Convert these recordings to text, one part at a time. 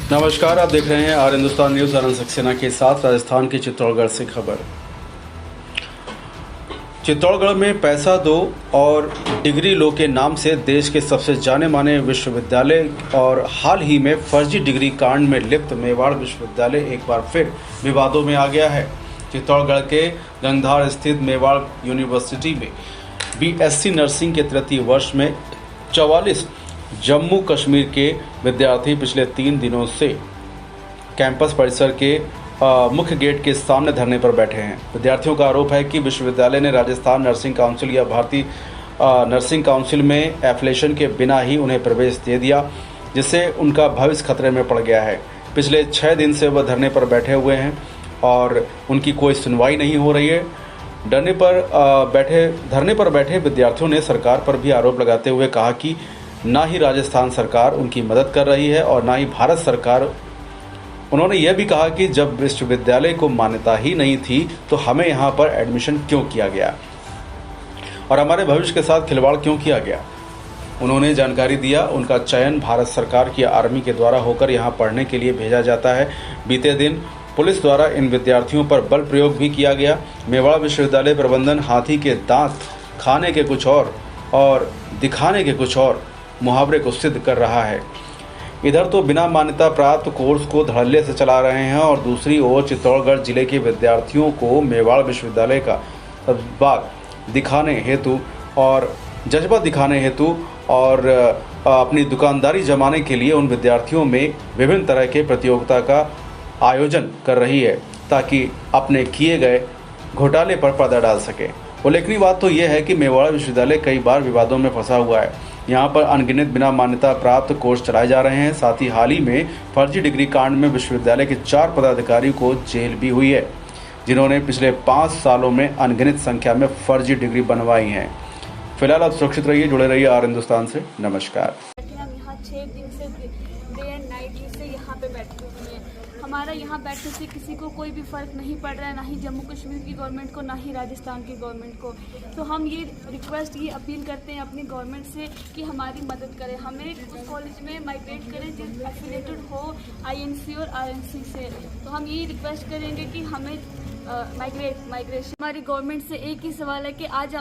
नमस्कार, आप देख रहे हैं आर हिंदुस्तान न्यूज़। आनंद सक्सेना के साथ राजस्थान के चित्तौड़गढ़ से खबर। चित्तौड़गढ़ में पैसा दो और डिग्री लो के नाम से देश के सबसे जाने माने विश्वविद्यालय और हाल ही में फर्जी डिग्री कांड में लिप्त मेवाड़ विश्वविद्यालय एक बार फिर विवादों में आ गया है। चित्तौड़गढ़ के गंगधार स्थित मेवाड़ यूनिवर्सिटी में बीएससी नर्सिंग के तृतीय वर्ष में 44 जम्मू कश्मीर के विद्यार्थी पिछले 3 दिनों से कैंपस परिसर के मुख्य गेट के सामने धरने पर बैठे हैं। विद्यार्थियों का आरोप है कि विश्वविद्यालय ने राजस्थान नर्सिंग काउंसिल या भारतीय नर्सिंग काउंसिल में एफिलिएशन के बिना ही उन्हें प्रवेश दे दिया, जिससे उनका भविष्य खतरे में पड़ गया है। पिछले 6 दिन से वह धरने पर बैठे हुए हैं और उनकी कोई सुनवाई नहीं हो रही है। धरने पर बैठे विद्यार्थियों ने सरकार पर भी आरोप लगाते हुए कहा कि ना ही राजस्थान सरकार उनकी मदद कर रही है और ना ही भारत सरकार। उन्होंने यह भी कहा कि जब विश्वविद्यालय को मान्यता ही नहीं थी तो हमें यहाँ पर एडमिशन क्यों किया गया और हमारे भविष्य के साथ खिलवाड़ क्यों किया गया। उन्होंने जानकारी दिया उनका चयन भारत सरकार की आर्मी के द्वारा होकर यहाँ पढ़ने के लिए भेजा जाता है। बीते दिन पुलिस द्वारा इन विद्यार्थियों पर बल प्रयोग भी किया गया। मेवाड़ विश्वविद्यालय प्रबंधन हाथी के दांत खाने के कुछ और दिखाने के कुछ और मुहावरे को सिद्ध कर रहा है। इधर तो बिना मान्यता प्राप्त कोर्स को धड़ल्ले से चला रहे हैं और दूसरी ओर चित्तौड़गढ़ जिले के विद्यार्थियों को मेवाड़ विश्वविद्यालय का जज्बा दिखाने हेतु और अपनी दुकानदारी जमाने के लिए उन विद्यार्थियों में विभिन्न तरह के प्रतियोगिता का आयोजन कर रही है ताकि अपने किए गए घोटाले पर पर्दा डाल सके। उल्लेखनीय बात तो यह है कि मेवाड़ विश्वविद्यालय कई बार विवादों में फंसा हुआ है। यहाँ पर अनगिनत बिना मान्यता प्राप्त कोर्स चलाए जा रहे हैं। साथ ही हाल ही में फर्जी डिग्री कांड में विश्वविद्यालय के 4 पदाधिकारियों को जेल भी हुई है, जिन्होंने पिछले 5 सालों में अनगिनत संख्या में फर्जी डिग्री बनवाई हैं। फिलहाल आप सुरक्षित रहिए, जुड़े रहिए आर हिंदुस्तान से। नमस्कार। हम यहाँ 6 दिन से डे एंड नाइट से यहाँ पे बैठे हुए हैं। हमारा यहाँ बैठने से किसी को कोई भी फ़र्क नहीं पड़ रहा है, ना ही जम्मू कश्मीर की गवर्नमेंट को, ना ही राजस्थान की गवर्नमेंट को। तो हम ये अपील करते हैं अपनी गवर्नमेंट से कि हमारी मदद करें, हमें उस कॉलेज में माइग्रेट करें जो एफिलेटेड हो आईएनसी और आरएनसी से। तो हम यही रिक्वेस्ट करेंगे कि हमें माइग्रेशन। हमारी गवर्नमेंट से एक ही सवाल है कि आज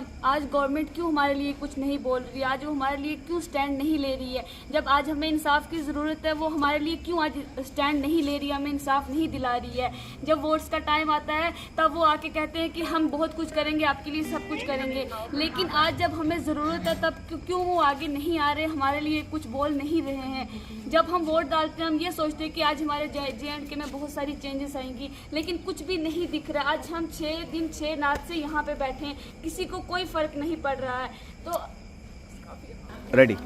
गवर्नमेंट क्यों हमारे लिए कुछ नहीं बोल रही है, आज वो हमारे लिए क्यों स्टैंड नहीं ले रही है। जब आज हमें इंसाफ की ज़रूरत है, वो हमारे लिए क्यों आज स्टैंड नहीं ले रही है, हमें इंसाफ नहीं दिला रही है। जब वोट्स का टाइम आता है तब वो आके कहते हैं कि हम बहुत कुछ करेंगे, आपके लिए सब कुछ करेंगे, लेकिन आज जब हमें ज़रूरत है तब क्यों वो आगे नहीं आ रहे, हमारे लिए कुछ बोल नहीं रहे हैं। जब हम वोट डालते हैं हम ये सोचते हैं कि आज हमारे JNK में बहुत सारी चेंजेस आएंगी, लेकिन कुछ भी नहीं दिख रहा। आज हम 6 दिन 6 रात से यहाँ पे बैठे हैं, किसी को कोई फर्क नहीं पड़ रहा है। तो रेडी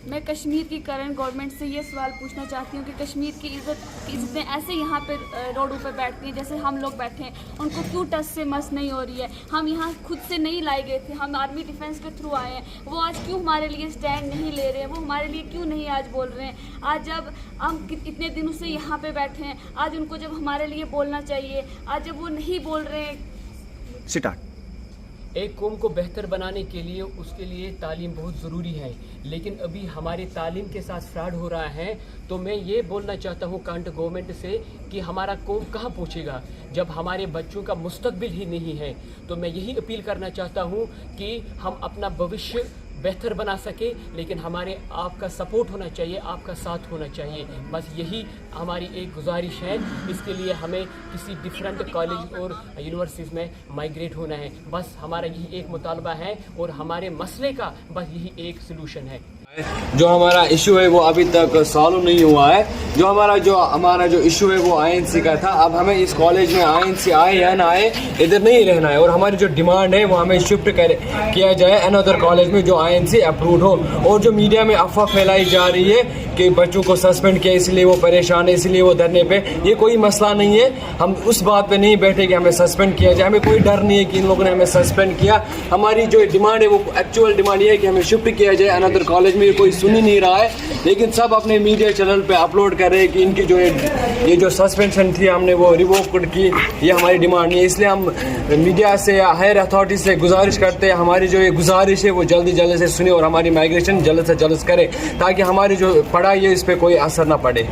मैं कश्मीर की करंट गवर्नमेंट से ये सवाल पूछना चाहती हूँ कि कश्मीर की इज्जतें ऐसे यहाँ पे रोडों पे बैठती हैं जैसे हम लोग बैठे हैं, उनको क्यों टस से मस नहीं हो रही है। हम यहाँ खुद से नहीं लाए गए थे, हम आर्मी डिफेंस के थ्रू आए हैं। वो आज क्यों हमारे लिए स्टैंड नहीं ले रहे हैं, वो हमारे लिए क्यों नहीं आज बोल रहे हैं। आज जब हम इतने दिनों से यहाँ पे बैठे हैं, आज उनको जब हमारे लिए बोलना चाहिए, आज जब वो नहीं बोल रहे हैं। स्टार्ट। एक कौम को बेहतर बनाने के लिए उसके लिए तालीम बहुत ज़रूरी है, लेकिन अभी हमारी तालीम के साथ फ्रॉड हो रहा है। तो मैं ये बोलना चाहता हूँ करंट गवर्नमेंट से कि हमारा कौम कहाँ पहुँचेगा जब हमारे बच्चों का मुस्तकबिल ही नहीं है। तो मैं यही अपील करना चाहता हूँ कि हम अपना भविष्य बेहतर बना सके, लेकिन हमारे आपका सपोर्ट होना चाहिए, आपका साथ होना चाहिए। बस यही हमारी एक गुजारिश है। इसके लिए हमें किसी डिफरेंट कॉलेज और यूनिवर्सिटीज़ में माइग्रेट होना है। बस हमारा यही एक मुतालबा है और हमारे मसले का बस यही एक सलूशन है। जो हमारा इशू है वो अभी तक सॉल्व नहीं हुआ है। जो हमारा जो इशू है वो आईएनसी का था। अब हमें इस कॉलेज में आईएनसी आए या ना आए इधर नहीं रहना है, और हमारी जो डिमांड है वो हमें शिफ्ट किया जाए अनदर कॉलेज में जो आईएनसी अप्रूव्ड हो। और जो मीडिया में अफवाह फैलाई जा रही है कि बच्चों को सस्पेंड किया इसलिए वो परेशान है, इसलिए वो धरने पे, ये कोई मसला नहीं है। हम उस बात पे नहीं बैठे कि हमें सस्पेंड किया जाए, हमें कोई डर नहीं है कि इन लोगों ने हमें सस्पेंड किया। हमारी जो डिमांड है वो एक्चुअल डिमांड ये है कि हमें शिफ्ट किया जाए अनदर कॉलेज में। कोई सुन ही नहीं रहा है, लेकिन सब अपने मीडिया चैनल पे अपलोड कर रहे हैं कि इनकी जो ये जो सस्पेंशन थी हमने वो रिवोक की, ये हमारी डिमांड नहीं है। इसलिए हम मीडिया से या हायर अथॉरिटी से गुजारिश करते हैं, हमारी जो ये गुजारिश है वो जल्दी से सुने और हमारी माइग्रेशन जल्द से जल्द करें, ताकि हमारी जो पढ़ाई है इस पे कोई असर ना पड़े।